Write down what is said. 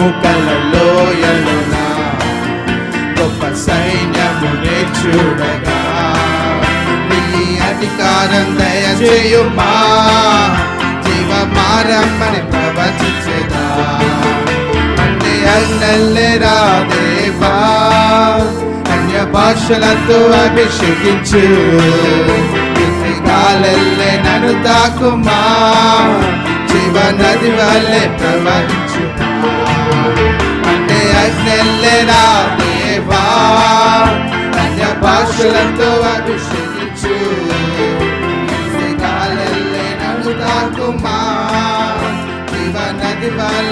ఎముకల లోయలోన గొప్ప సైన్యమునే చూడగా నీ అధికారం దయచేయుమా జీవమారమ్మని ప్రవచించేదా అంటే అన్నెల్లెరా దేవా అన్య భాషలతో అభిషేకించు గాలెల్లే నన్ను తాకుమా జీవనది వల్లే ప్రవహించు అంటే అన్నెల్లెరా దేవా అన్య భాషలతో అభిషేకించు గాలెల్లే నన్ను తాకుమా జీవనది వల్ల